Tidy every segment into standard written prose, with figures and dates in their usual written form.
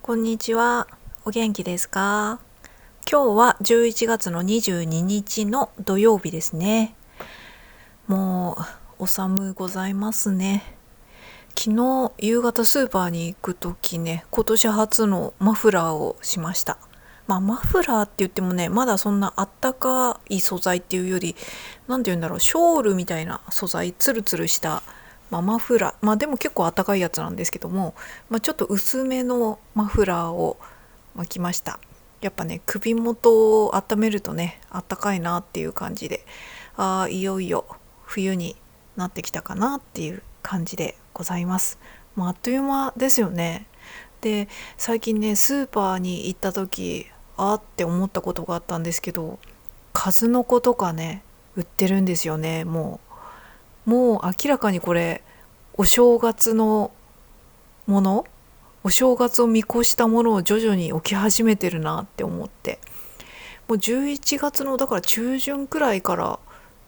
こんにちは。お元気ですか？今日は11月の22日の土曜日ですね。もうお寒ございますね。昨日夕方スーパーに行くときね、今年初のマフラーをしました。マフラーって言ってもね、まだそんなあったかい素材っていうより、なんて言うんだろう、ショールみたいな素材、ツルツルした、マフラー、でも結構あったかいやつなんですけども、ちょっと薄めのマフラーを巻きました。やっぱね、首元を温めるとね、あったかいなっていう感じで、いよいよ冬になってきたかなっていう感じでございます。あっという間ですよね。で、最近ね、スーパーに行った時、って思ったことがあったんですけど、数の子とかね、売ってるんですよね。もう明らかにこれ、お正月のもの、お正月を見越したものを徐々に置き始めてるなって思って、もう11月のだから中旬くらいから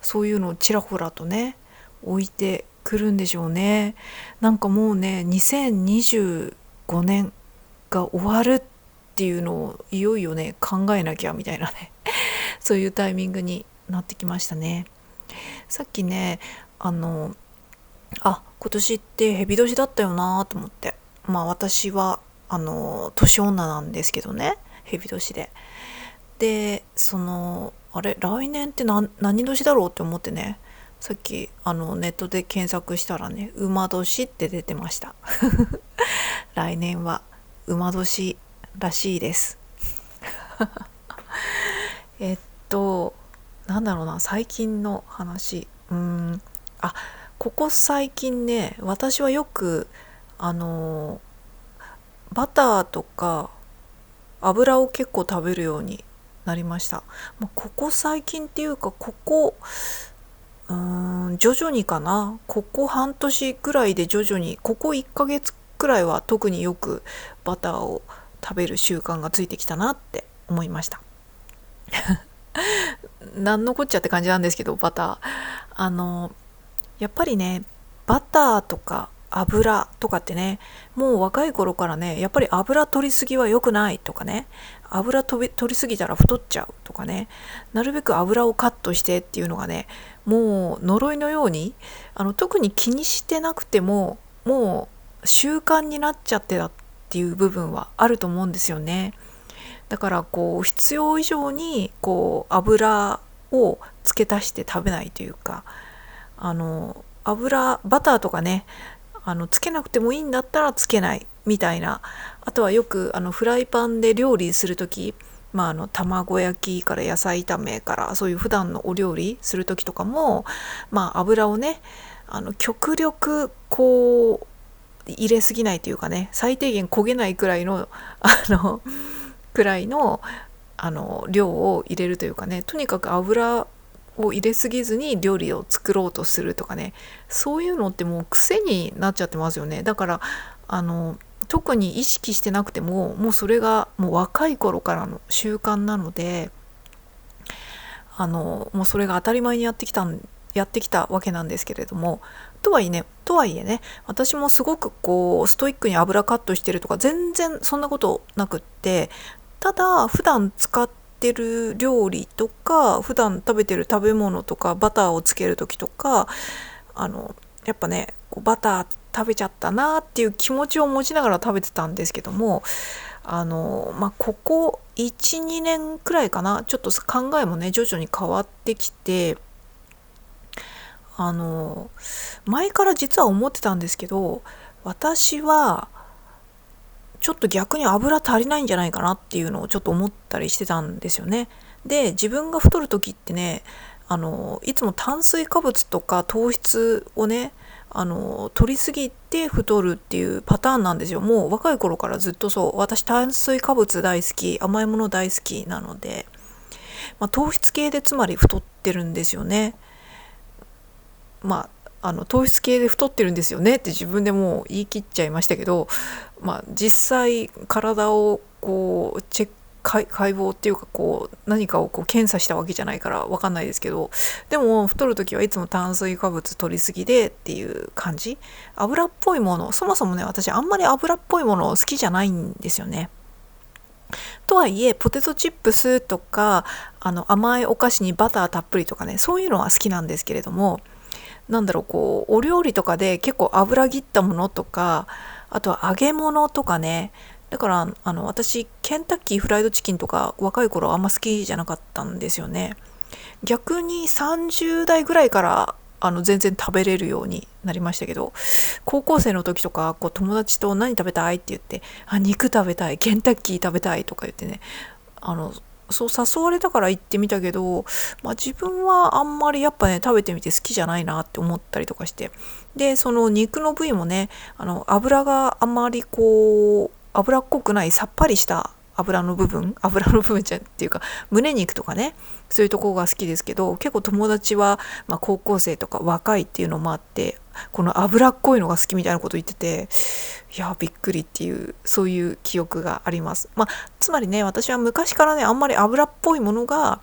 そういうのをちらほらとね、置いてくるんでしょうね。なんかもうね、2025年が終わるっていうのをいよいよね、考えなきゃみたいなね、そういうタイミングになってきましたね。さっきね、今年って蛇年だったよなと思って、私は年女なんですけどね、蛇年で、来年って何年だろうって思ってね、さっきネットで検索したらね、馬年って出てました。来年は馬年らしいです。えっとなんだろうな、最近の話。あここ最近ね、私はよくあのバターとか油を結構食べるようになりました。ここ最近っていうか、徐々にかな、ここ半年くらいで徐々に、ここ1ヶ月くらいは特によくバターを食べる習慣がついてきたなって思いました。なんのこっちゃって感じなんですけど、バター、やっぱりね、バターとか油とかってね、もう若い頃からね、やっぱり油取りすぎは良くないとかね、油取りすぎたら太っちゃうとかね、なるべく油をカットしてっていうのがね、もう呪いのように、特に気にしてなくても、もう習慣になっちゃってたっていう部分はあると思うんですよね。だから必要以上に油を付け足して食べないというか、バターとかね、つけなくてもいいんだったらつけないみたいな。あとはよくフライパンで料理する時、卵焼きから野菜炒めからそういう普段のお料理する時とかも、油をね、極力入れすぎないというかね、最低限焦げないくらいの量を入れるというかね、とにかく油を入れすぎずに料理を作ろうとするとかね、そういうのってもう癖になっちゃってますよね。だから特に意識してなくても、もうそれがもう若い頃からの習慣なので、もうそれが当たり前にやってきたわけなんですけれども、とはいえね、私もすごくストイックに油カットしてるとか全然そんなことなくって、ただ普段使ってる料理とか普段食べてる食べ物とかバターをつける時とか、やっぱね、バター食べちゃったなっていう気持ちを持ちながら食べてたんですけども、ここ 1,2 年くらいかな、ちょっと考えもね徐々に変わってきて、前から実は思ってたんですけど、私はちょっと逆に油足りないんじゃないかなっていうのをちょっと思ったりしてたんですよね。で、自分が太る時ってね、いつも炭水化物とか糖質をね、取りすぎて太るっていうパターンなんですよ。もう若い頃からずっとそう。私炭水化物大好き、甘いもの大好きなので、糖質系でつまり太ってるんですよね。糖質系で太ってるんですよねって自分でもう言い切っちゃいましたけど、実際体をチェッ解剖っていうかこう何かをこう検査したわけじゃないから分かんないですけど、でも太る時はいつも炭水化物取りすぎでっていう感じ。油っぽいもの、そもそもね私あんまり油っぽいもの好きじゃないんですよね。とはいえポテトチップスとか甘いお菓子にバターたっぷりとかね、そういうのは好きなんですけれども、なんだろう、こうお料理とかで結構油切ったものとか、あとは揚げ物とかね。だから私ケンタッキーフライドチキンとか若い頃あんま好きじゃなかったんですよね。逆に30代ぐらいから全然食べれるようになりましたけど、高校生の時とかこう友達と何食べたいって言って、肉食べたい、ケンタッキー食べたいとか言ってね、あのそう誘われたから行ってみたけど、自分はあんまりやっぱね食べてみて好きじゃないなって思ったりとかして、でその肉の部位もね油があんまりこう脂っこくないさっぱりした油の部分じゃっていうか胸肉とかね、そういうところが好きですけど、結構友達は、高校生とか若いっていうのもあってこの脂っこいのが好きみたいなこと言ってて、いやびっくりっていう、そういう記憶があります。つまりね私は昔からねあんまり油っぽいものが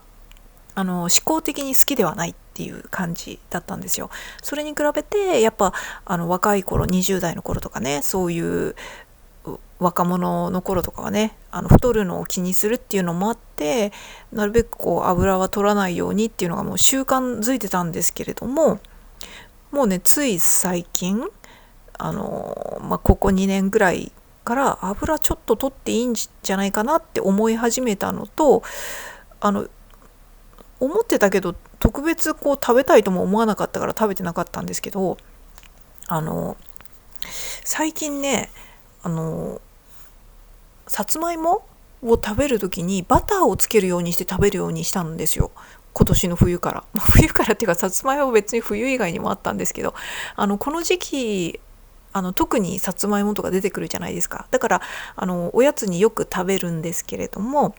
思考的に好きではないっていう感じだったんですよ。それに比べてやっぱ若い頃20代の頃とかね、そういう若者の頃とかはね太るのを気にするっていうのもあって、なるべくこう油は取らないようにっていうのがもう習慣づいてたんですけれども、もうねつい最近ここ2年ぐらいから油ちょっと取っていいんじゃないかなって思い始めたのと、思ってたけど特別こう食べたいとも思わなかったから食べてなかったんですけど、最近ねさつまいもを食べる時にバターをつけるようにして食べるようにしたんですよ。今年の冬から、冬からっていうかさつまいもは別に冬以外にもあったんですけど、この時期特にさつまいもとか出てくるじゃないですか。だからおやつによく食べるんですけれども、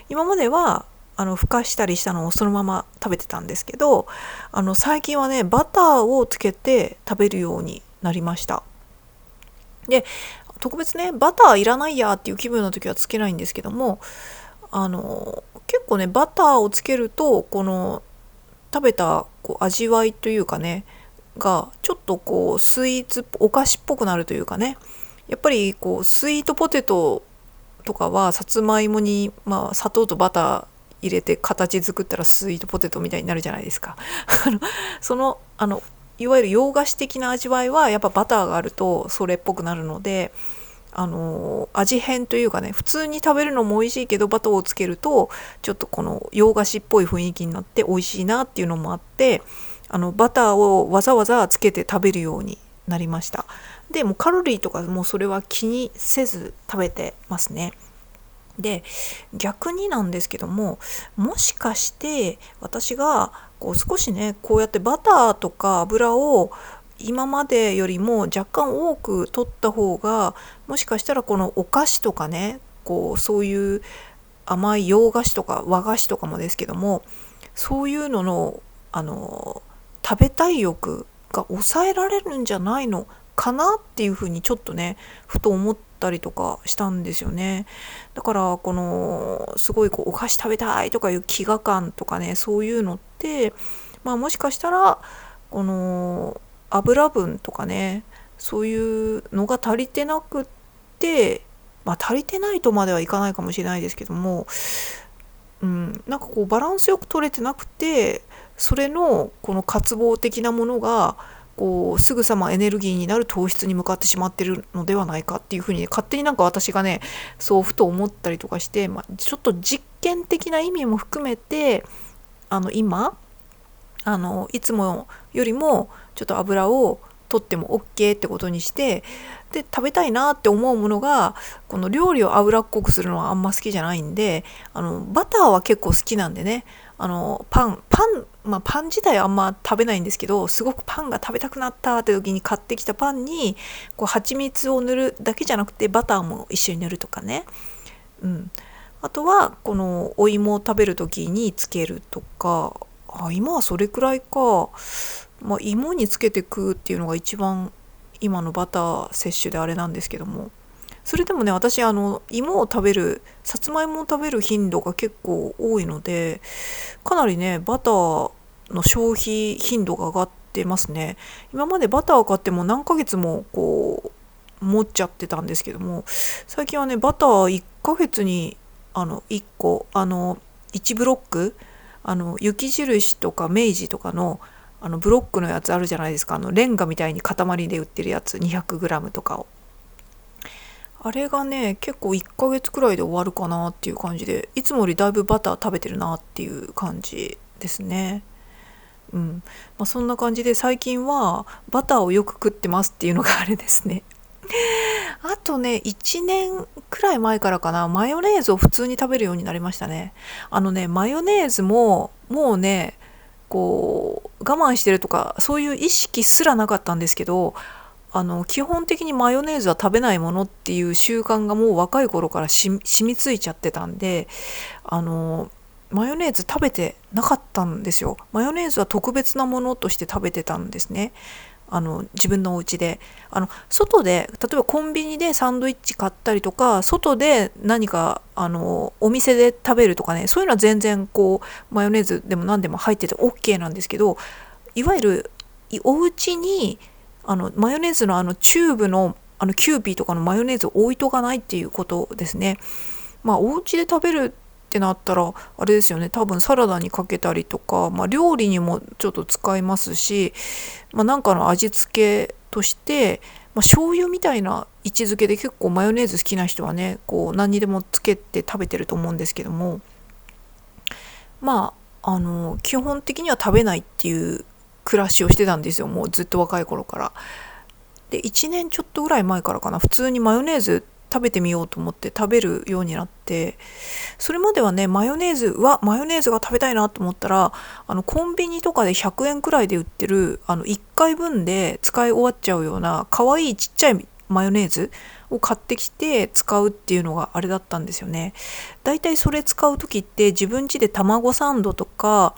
今まではふかしたりしたのをそのまま食べてたんですけど、最近はねバターをつけて食べるようになりました。で特別ねバターいらないやっていう気分の時はつけないんですけども、結構ねバターをつけるとこの食べたこう味わいというかねがちょっとこうスイーツお菓子っぽくなるというかね、やっぱりこうスイートポテトとかはさつまいもに、砂糖とバター入れて形作ったらスイートポテトみたいになるじゃないですか。そのいわゆる洋菓子的な味わいはやっぱバターがあるとそれっぽくなるので、味変というかね、普通に食べるのも美味しいけどバターをつけるとちょっとこの洋菓子っぽい雰囲気になって美味しいなっていうのもあって、バターをわざわざつけて食べるようになりました。でもうカロリーとかもそれは気にせず食べてますね。で逆になんですけども、もしかして私がこう少しねこうやってバターとか油を今までよりも若干多く取った方が、もしかしたらこのお菓子とかね、こうそういう甘い洋菓子とか和菓子とかもですけども、そういうのの食べたい欲が抑えられるんじゃないのかなっていうふうにちょっとねふと思ったりとかしたんですよね。だからこのすごいこうお菓子食べたいとかいう飢餓感とかね、そういうのって、もしかしたらこの油分とかね、そういうのが足りてなくって、足りてないとまではいかないかもしれないですけども、なんかこうバランスよく取れてなくて、それのこの渇望的なものがこうすぐさまエネルギーになる糖質に向かってしまってるのではないかっていうふうに、ね、勝手になんか私がねそうふと思ったりとかして、ちょっと実験的な意味も含めて今いつもよりもちょっと油を取っても OK ってことにして、で食べたいなって思うものが、この料理を脂っこくするのはあんま好きじゃないんで、バターは結構好きなんでね、パン自体はあんま食べないんですけど、すごくパンが食べたくなったって時に買ってきたパンにこう蜂蜜を塗るだけじゃなくてバターも一緒に塗るとかね、あとはこのお芋を食べる時につけるとか、今はそれくらいか。芋につけて食うっていうのが一番今のバター摂取であれなんですけども、それでもね、私芋を食べる、さつまいもを食べる頻度が結構多いので、かなりねバターの消費頻度が上がってますね。今までバターを買っても何ヶ月もこう持っちゃってたんですけども、最近はねバター1ヶ月に1個1ブロック、雪印とか明治とかのブロックのやつあるじゃないですか。レンガみたいに塊で売ってるやつ 200g とかを、あれがね結構1ヶ月くらいで終わるかなっていう感じで、いつもよりだいぶバター食べてるなっていう感じですね。そんな感じで最近はバターをよく食ってますっていうのがあれですね。あとね1年くらい前からかな、マヨネーズを普通に食べるようになりましたね。マヨネーズももうねこう我慢してるとかそういう意識すらなかったんですけど、基本的にマヨネーズは食べないものっていう習慣がもう若い頃から染みついちゃってたんで、あのマヨネーズ食べてなかったんですよ。マヨネーズは特別なものとして食べてたんですね。自分のお家で外で例えばコンビニでサンドイッチ買ったりとか、外で何かお店で食べるとかね、そういうのは全然こうマヨネーズでも何でも入ってて OK なんですけど、いわゆるお家にマヨネーズのチューブのキューピーとかのマヨネーズを置いとかないっていうことですね。お家で食べるってなったらあれですよね、多分サラダにかけたりとか、料理にもちょっと使いますし、なんかの味付けとして、醤油みたいな位置づけで結構マヨネーズ好きな人はねこう何にでもつけて食べてると思うんですけども、基本的には食べないっていう暮らしをしてたんですよ、もうずっと若い頃から。で1年ちょっとぐらい前からかな、普通にマヨネーズ食べてみようと思って食べるようになって、それまではねマヨネーズが食べたいなと思ったらコンビニとかで100円くらいで売ってる1回分で使い終わっちゃうような可愛いちっちゃいマヨネーズを買ってきて使うっていうのがあれだったんですよね。だいたいそれ使う時って自分家で卵サンドとか、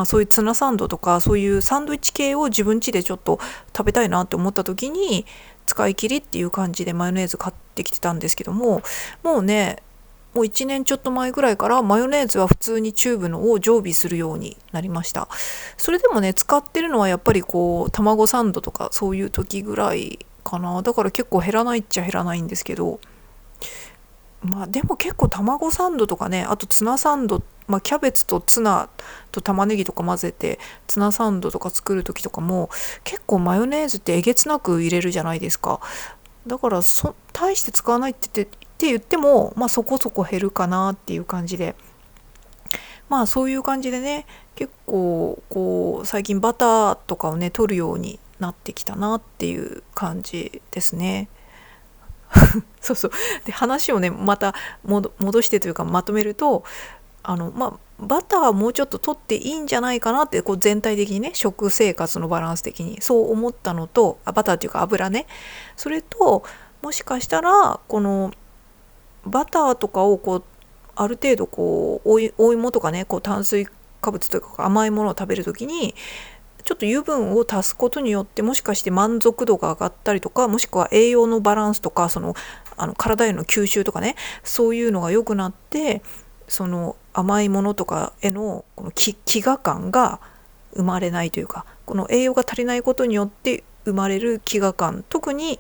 そういうツナサンドとかそういうサンドイッチ系を自分家でちょっと食べたいなって思った時に使い切りっていう感じでマヨネーズ買ってきてたんですけども、もう1年ちょっと前ぐらいからマヨネーズは普通にチューブのを常備するようになりました。それでもね使ってるのはやっぱりこう卵サンドとかそういう時ぐらいかな。だから結構減らないっちゃ減らないんですけど、でも結構卵サンドとかね、あとツナサンド、キャベツとツナと玉ねぎとか混ぜてツナサンドとか作る時とかも結構マヨネーズってえげつなく入れるじゃないですか。だから大して使わないって言っても、そこそこ減るかなっていう感じで、そういう感じでね結構こう最近バターとかをね取るようになってきたなっていう感じですね。そうそう。で話をねまた戻してというかまとめると、バターはもうちょっと取っていいんじゃないかなってこう全体的にね食生活のバランス的にそう思ったのと、バターっていうか油ね、それともしかしたらこのバターとかをこうある程度こうお芋とかねこう炭水化物というか甘いものを食べるときにちょっと油分を足すことによってもしかして満足度が上がったりとか、もしくは栄養のバランスとか体への吸収とかねそういうのが良くなって、その甘いものとかへのこの飢餓感が生まれないというか、この栄養が足りないことによって生まれる飢餓感、特に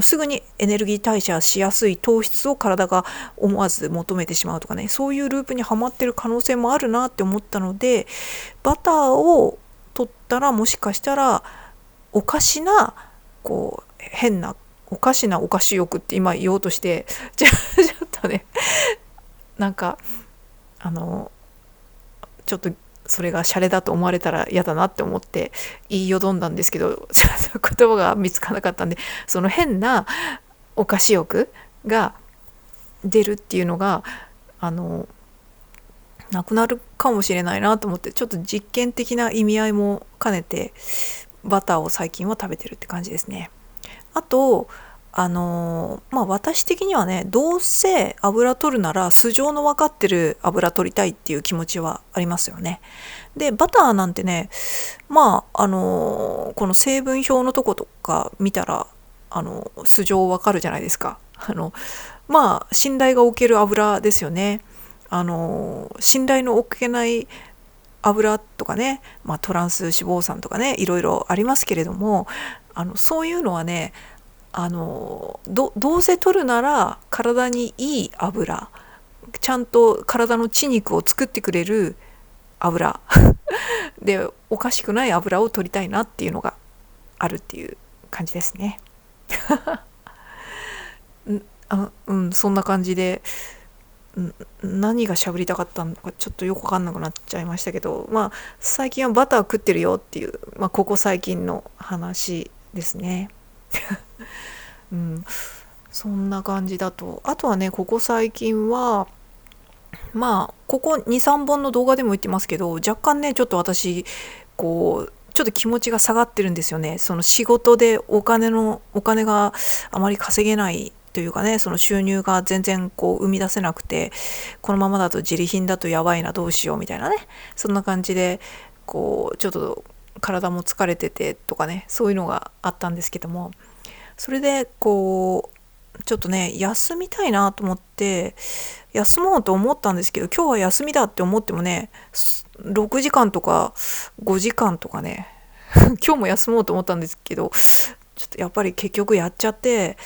すぐにエネルギー代謝しやすい糖質を体が思わず求めてしまうとかね、そういうループにはまってる可能性もあるなって思ったので、バターを取ったらもしかしたらおかしなこう変なおかしなお菓子欲って今言おうとしてちょっとねなんかちょっとそれがシャレだと思われたら嫌だなって思って言いよどんだんですけど、ちょっと言葉が見つからなかったんで、その変なお菓子欲が出るっていうのがなくなるかもしれないなと思って、ちょっと実験的な意味合いも兼ねてバターを最近は食べてるって感じですね。あと私的にはね、どうせ油取るなら素性の分かってる油取りたいっていう気持ちはありますよね。でバターなんてねこの成分表のとことか見たら素性分かるじゃないですか。まあ信頼がおける油ですよね。信頼のおけない油とかね、まあ、トランス脂肪酸とかね、いろいろありますけれども、そういうのはね、どうせ取るなら体にいい油、ちゃんと体の血肉を作ってくれる油で、おかしくない油を取りたいなっていうのがあるっていう感じですね。そんな感じで、何がしゃべりたかったのかちょっとよくわかんなくなっちゃいましたけど、まあ最近はバター食ってるよっていう、まあ、ここ最近の話ですね。うん、そんな感じだと、あとはね、ここ最近はまあここ2、3本の動画でも言ってますけど、若干ねちょっと私ちょっと気持ちが下がってるんですよね。その仕事でお金があまり稼げないというかね、その収入が全然生み出せなくて、このままだと自利品だとやばいな、どうしようみたいなね、そんな感じでちょっと体も疲れててとかね、そういうのがあったんですけども、それでちょっとね休みたいなと思って休もうと思ったんですけど、今日は休みだって思ってもね、6時間とか5時間とかね今日も休もうと思ったんですけど、ちょっとやっぱり結局やっちゃって、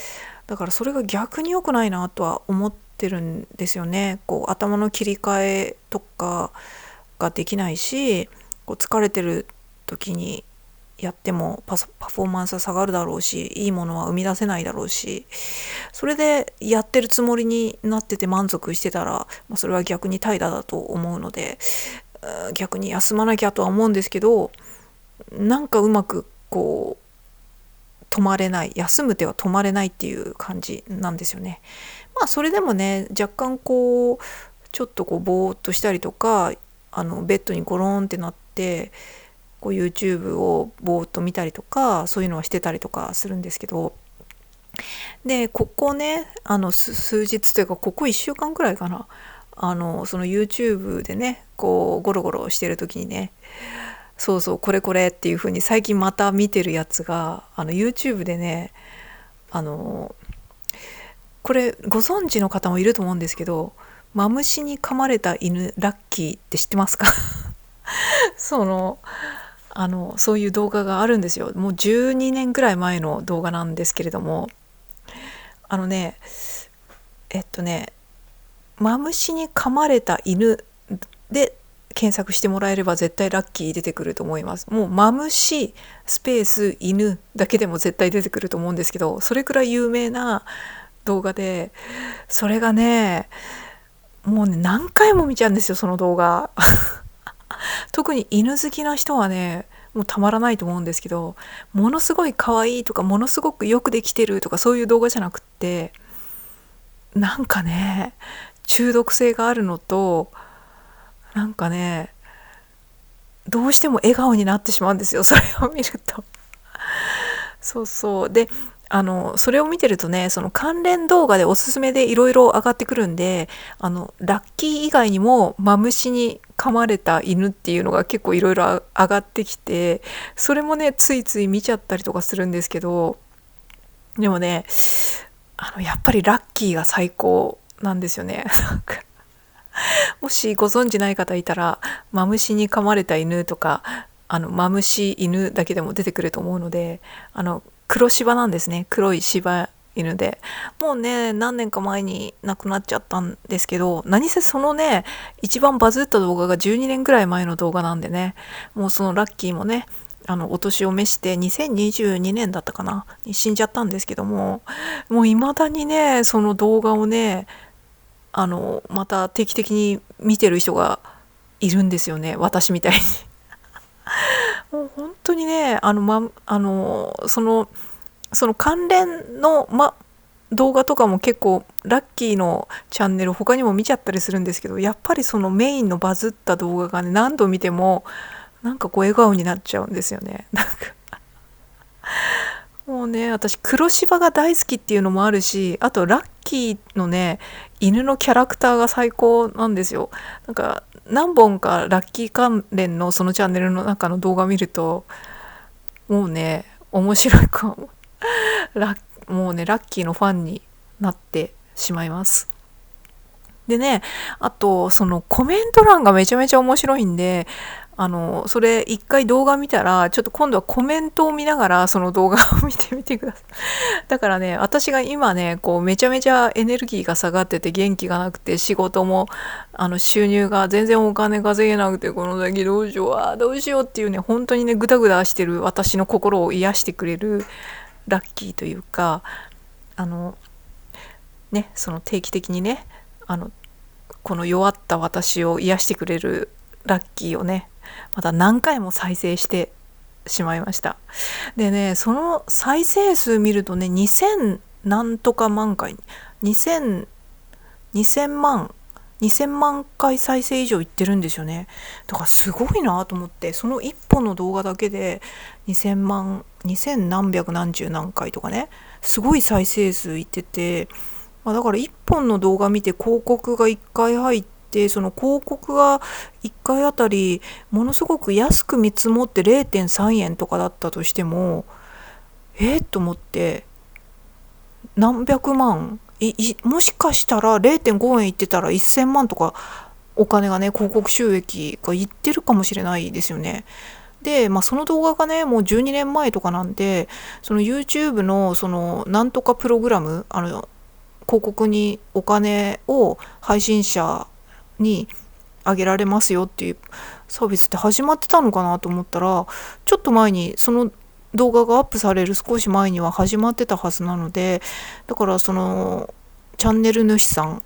だからそれが逆に良くないなとは思ってるんですよね。頭の切り替えとかができないし、疲れてる時にやってもパフォーマンスは下がるだろうし、いいものは生み出せないだろうし、それでやってるつもりになってて満足してたら、それは逆に怠惰だと思うので、逆に休まなきゃとは思うんですけど、なんかうまく止まれない、休む手は止まれないっていう感じなんですよね。まあそれでもね、若干ちょっとぼーっとしたりとか、ベッドにゴロンってなってYouTube をぼーっと見たりとか、そういうのはしてたりとかするんですけど、でここね、数日というかここ1週間くらいかな、その YouTube でねゴロゴロしてる時にね、そうそう、これこれっていう風に最近また見てるやつがYouTube でね、これご存知の方もいると思うんですけど、マムシに噛まれた犬ラッキーって知ってますか？そういう動画があるんですよ。もう12年くらい前の動画なんですけれども、あのねえっとねマムシに噛まれた犬で検索してもらえれば絶対ラッキー出てくると思います。もうマムシスペース犬だけでも絶対出てくると思うんですけど、それくらい有名な動画で、それがねもうね何回も見ちゃうんですよ、その動画。特に犬好きな人はねもうたまらないと思うんですけど、ものすごい可愛いとかものすごくよくできてるとかそういう動画じゃなくって、なんかね中毒性があるのと、なんかねどうしても笑顔になってしまうんですよ、それを見ると。そうそう。でそれを見てるとね、その関連動画でおすすめでいろいろ上がってくるんで、ラッキー以外にもマムシに噛まれた犬っていうのが結構いろいろ上がってきて、それもねついつい見ちゃったりとかするんですけど、でもねやっぱりラッキーが最高なんですよね。なんかもしご存知ない方いたら、マムシに噛まれた犬とか、マムシ犬だけでも出てくると思うので、黒柴なんですね。黒い柴犬で。もうね、何年か前に亡くなっちゃったんですけど、何せそのね、一番バズった動画が12年くらい前の動画なんでね、もうそのラッキーもね、お年を召して2022年だったかなに死んじゃったんですけども、もう未だにね、その動画をね、また定期的に見てる人がいるんですよね、私みたいに。もう本当にね、その関連の、動画とかも結構ラッキーのチャンネル他にも見ちゃったりするんですけど、やっぱりそのメインのバズった動画がね、何度見てもなんか笑顔になっちゃうんですよね。なんかもうね、私黒柴が大好きっていうのもあるし、あとラッキーのね犬のキャラクターが最高なんですよ。なんか何本かラッキー関連のそのチャンネルの中の動画見ると、もうね面白いかも。もうねラッキーのファンになってしまいます。でね、あとそのコメント欄がめちゃめちゃ面白いんで、それ一回動画見たら、ちょっと今度はコメントを見ながらその動画を見てみてください。だからね、私が今ね、こうめちゃめちゃエネルギーが下がってて元気がなくて、仕事も収入が全然お金稼げなくて、この先どうしよう、どうしようっていうね、本当にね、ぐだぐだしてる私の心を癒してくれるラッキーというか、あのね、その定期的にね、この弱った私を癒してくれるラッキーをね、また何回も再生してしまいました。でね、その再生数見るとね、2000なんとか万回、2000、2000万、2000万回再生以上いってるんですよね。だからすごいなと思って、その1本の動画だけで2000万、2000何百何十何回とかね、すごい再生数いってて、だから1本の動画見て広告が1回入って、その広告が1回あたりものすごく安く見積もって0.3円とかだったとしても、と思って、何百万もしかしたら0.5円いってたら1000万とかお金がね、広告収益がいってるかもしれないですよね。で、その動画がね、もう12年前とかなんで、その YouTube のそのなんとかプログラム、広告にお金を配信者にあげられますよっていうサービスって始まってたのかなと思ったら、ちょっと前にその動画がアップされる少し前には始まってたはずなので、だからそのチャンネル主さん、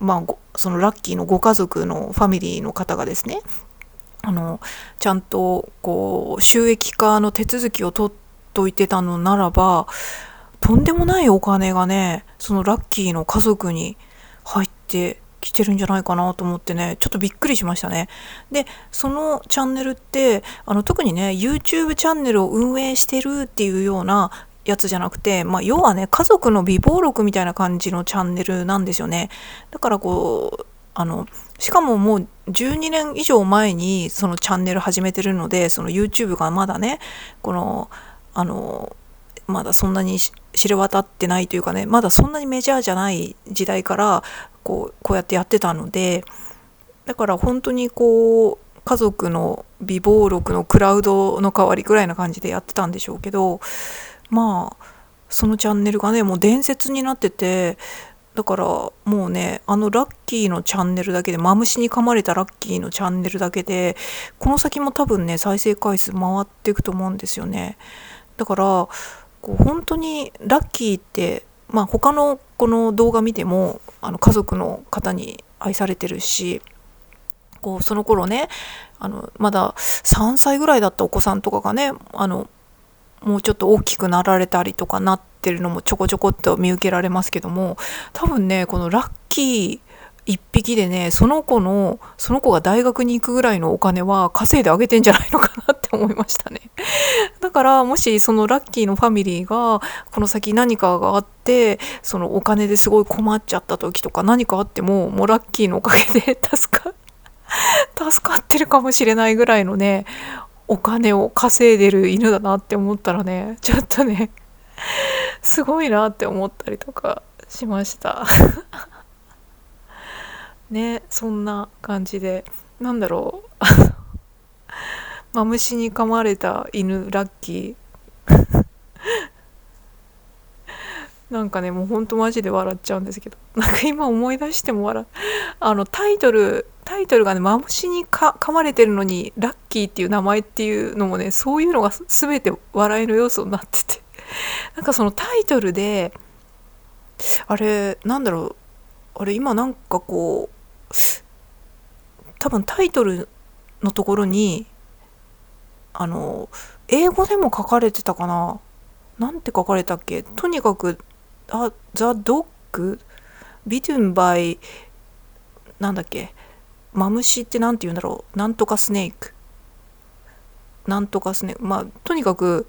そのラッキーのご家族のファミリーの方がですね、ちゃんとこう収益化の手続きを取っといてたのならば、とんでもないお金がね、そのラッキーの家族に入ってきてるんじゃないかなと思ってね、ちょっとびっくりしましたね。で、そのチャンネルって特にね YouTube チャンネルを運営してるっていうようなやつじゃなくて、要はね、家族の備忘録みたいな感じのチャンネルなんですよね。だからこうしかももう12年以上前にそのチャンネル始めてるので、その YouTube がまだね、このまだそんなに知れ渡ってないというかね、まだそんなにメジャーじゃない時代からこうやってやってたので、だから本当にこう家族の備忘録のクラウドの代わりぐらいな感じでやってたんでしょうけど、そのチャンネルがね、もう伝説になってて、だからもうね、ラッキーのチャンネルだけで、マムシに噛まれたラッキーのチャンネルだけで、この先も多分ね、再生回数回っていくと思うんですよね。だからこう本当にラッキーって、他のこの動画見ても家族の方に愛されてるし、こうその頃ね、まだ3歳ぐらいだったお子さんとかがね、もうちょっと大きくなられたりとかなってるのもちょこちょこっと見受けられますけども、多分ね、このラッキー一匹でね、その子が大学に行くぐらいのお金は稼いであげてんじゃないのかなって思いましたね。だからもしそのラッキーのファミリーがこの先何かがあって、そのお金ですごい困っちゃった時とか何かあっても、もうラッキーのおかげで助かってるかもしれないぐらいのね、お金を稼いでる犬だなって思ったらね、ちょっとね、すごいなって思ったりとかしましたね。そんな感じで、なんだろうマムシに噛まれた犬ラッキーなんかね、もうほんとマジで笑っちゃうんですけど、なんか今思い出してもタイトルがね、マムシに噛まれてるのにラッキーっていう名前っていうのもね、そういうのが全て笑いの要素になってて、なんかそのタイトルで、あれなんだろう、あれ今なんかこう、多分タイトルのところに英語でも書かれてたかな、なんて書かれたっけ、とにかくThe Dog Bitten by なんだっけ、マムシってなんて言うんだろう、なんとかスネーク、とにかく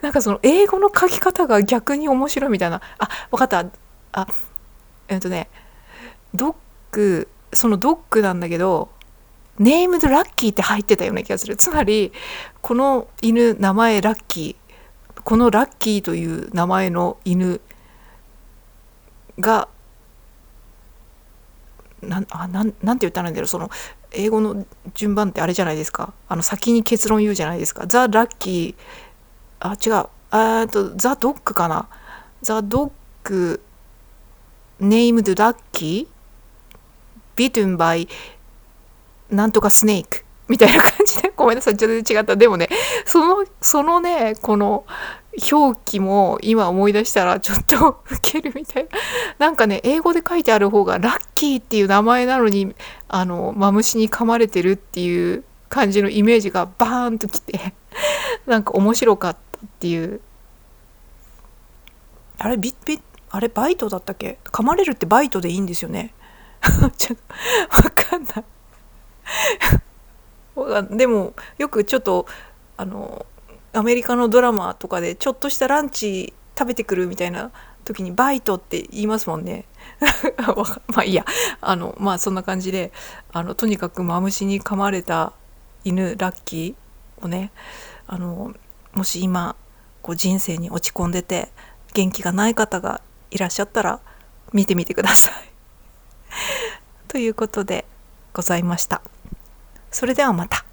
なんかその英語の書き方が逆に面白いみたいな。わかった。ドッグ、そのドッグなんだけど、ネームドラッキーって入ってたような気がする。つまりこの犬名前ラッキー、このラッキーという名前の犬がなんて言ったらいいんだろう、その英語の順番ってあれじゃないですか。先に結論言うじゃないですか。ザ・ラッキー、違う、ザ・ドッグかな。ザ・ドッグ、named Lucky, bitten by なんとかスネークみたいな感じで、ごめんなさい、ちょっと違った。でもね、そのね、この表記も今思い出したらちょっとウケるみたいな。なんかね、英語で書いてある方がラッキーっていう名前なのに、マムシに噛まれてるっていう感じのイメージがバーンときて、なんか面白かったっていう。あれ、あれバイトだったっけ？噛まれるってバイトでいいんですよね。ちょっとわかんない。でもよくちょっとアメリカのドラマとかでちょっとしたランチ食べてくるみたいな時にバイトって言いますもんね。まあいいや、まあそんな感じで、とにかくマムシに噛まれた犬ラッキーをね、もし今こう人生に落ち込んでて元気がない方がいらっしゃったら見てみてください。ということでございました。それではまた。